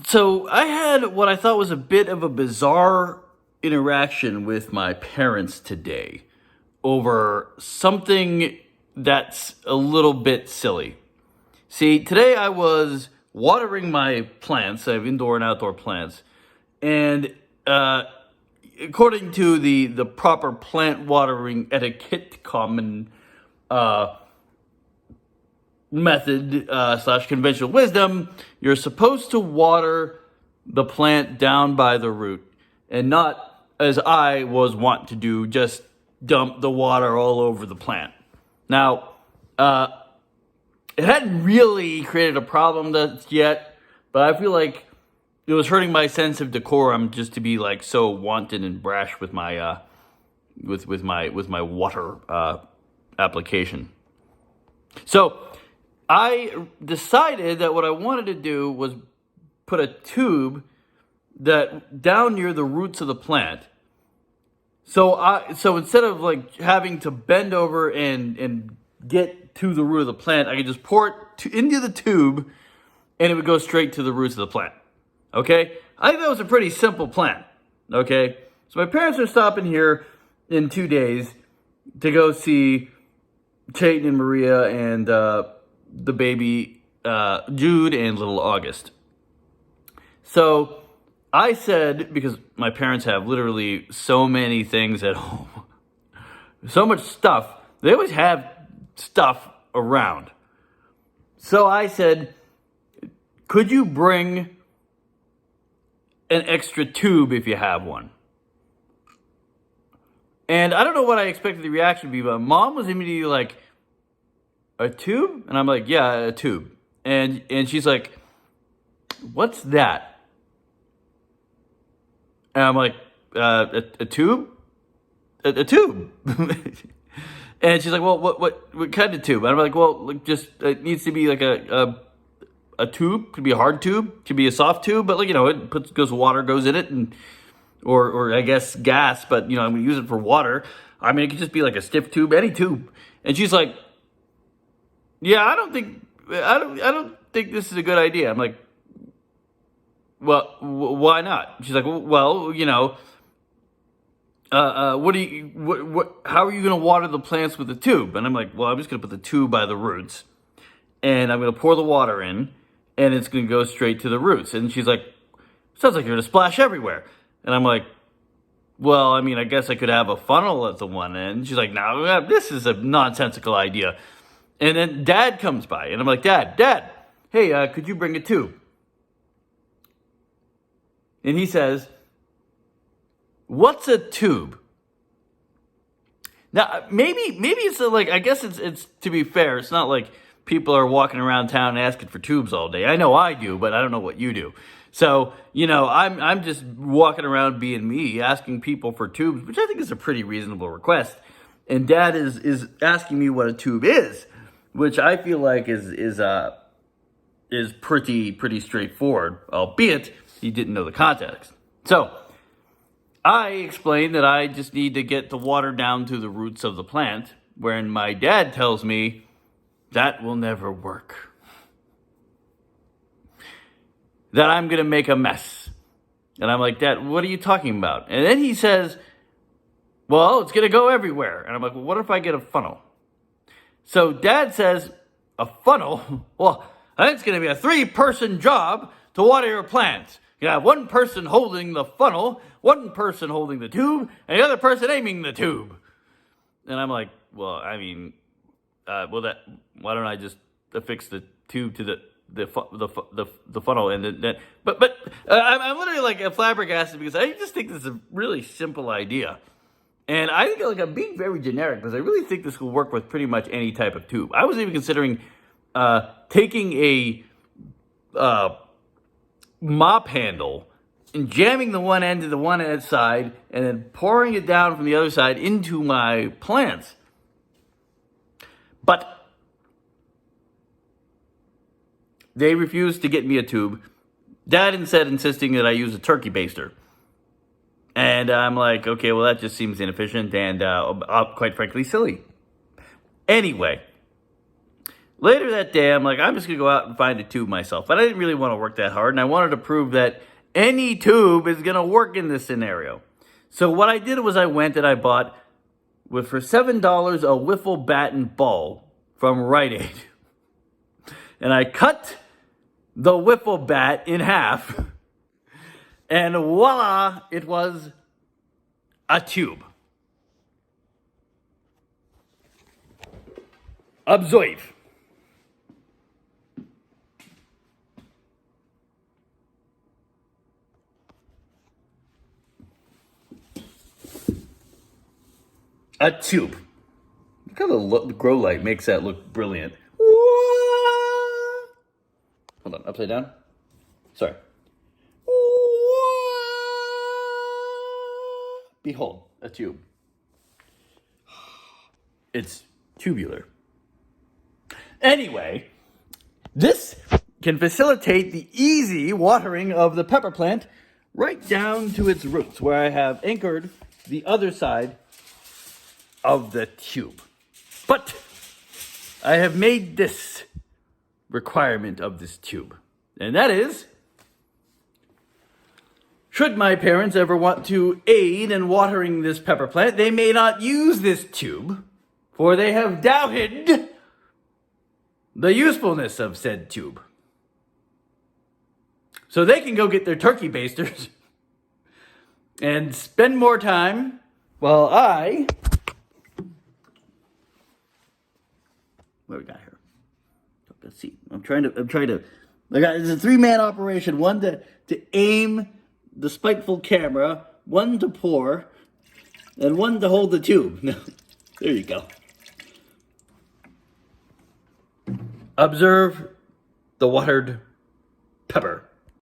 So I had what I thought was a bit of a bizarre interaction with my parents today over something that's a little bit silly. See, today I was watering my plants. I have indoor and outdoor plants, and according to the proper plant watering etiquette, common uh, method slash conventional wisdom, you're supposed to water the plant down by the root and not, as I was wont to do, just dump the water all over the plant. Now, it hadn't really created a problem yet, but I feel like it was hurting my sense of decorum just to be like so wanton and brash with my with my water application. So I decided that what I wanted to do was put a tube that down near the roots of the plant. So instead of like having to bend over and get to the root of the plant, I could just pour it into the tube, and it would go straight to the roots of the plant. Okay, I think that was a pretty simple plan. Okay, so my parents are stopping here in 2 days to go see Chayton and Maria and the baby Jude and little August. So I said, because my parents have literally so many things at home, so much stuff, they always have stuff around. So I said, could you bring an extra tube if you have one? And I don't know what I expected the reaction to be, but mom was immediately like, a tube? And I'm like, yeah, a tube. And she's like, what's that? And I'm like, a tube? A tube. And she's like, well, what kind of tube? And I'm like, well, like just, it needs to be like a tube. Could be a hard tube, could be a soft tube, but like, it goes water goes in it, and or I guess gas, but I'm gonna use it for water. I mean, it could just be like a stiff tube, any tube. And she's like, yeah, I don't think this is a good idea. I'm like, well, why not? She's like, well, how are you going to water the plants with the tube? And I'm like, well, I'm just going to put the tube by the roots, and I'm going to pour the water in, and it's going to go straight to the roots. And she's like, sounds like you're going to splash everywhere. And I'm like, well, I mean, I guess I could have a funnel at the one end. And she's like, no, this is a nonsensical idea. And then Dad comes by, and I'm like, Dad, hey, could you bring a tube? And he says, what's a tube? Now, maybe it's like, I guess it's to be fair, it's not like people are walking around town asking for tubes all day. I know I do, but I don't know what you do. So, I'm just walking around being me, asking people for tubes, which I think is a pretty reasonable request. And Dad is asking me what a tube is, which I feel like is pretty straightforward, albeit he didn't know the context. So I explained that I just need to get the water down to the roots of the plant, wherein my dad tells me that will never work. That I'm going to make a mess. And I'm like, Dad, what are you talking about? And then he says, well, it's going to go everywhere. And I'm like, well, what if I get a funnel? So Dad says, a funnel? Well, I think it's going to be a 3-person job to water your plants. You have one person holding the funnel, one person holding the tube, and the other person aiming the tube. And I'm like, well, I mean, why don't I just affix the tube to the funnel and then but I'm literally like flabbergasted because I just think this is a really simple idea. And I think like I'm being very generic because I really think this will work with pretty much any type of tube. I was even considering taking a mop handle and jamming the one end to the one end side and then pouring it down from the other side into my plants. But they refused to get me a tube. Dad instead insisting that I use a turkey baster. And I'm like, okay, well, that just seems inefficient and quite frankly silly. Anyway, Later that day, I'm like, I'm just going to go out and find a tube myself. But I didn't really want to work that hard, and I wanted to prove that any tube is going to work in this scenario. So what I did was I went and I bought, for $7, a wiffle bat and ball from Rite Aid. And I cut the wiffle bat in half, and voila, it was a tube. Observe. A tube. Look how the grow light makes that look brilliant. Hold on, upside down. Sorry. Behold, a tube. It's tubular. Anyway, this can facilitate the easy watering of the pepper plant right down to its roots, where I have anchored the other side of the tube. But I have made this requirement of this tube, and that is, should my parents ever want to aid in watering this pepper plant, they may not use this tube, for they have doubted the usefulness of said tube. So they can go get their turkey basters and spend more time while what we got here? Let's see. I'm trying to. It's a 3-man operation. One to aim the spiteful camera, one to pour, and one to hold the tube. There you go. Observe the watered pepper.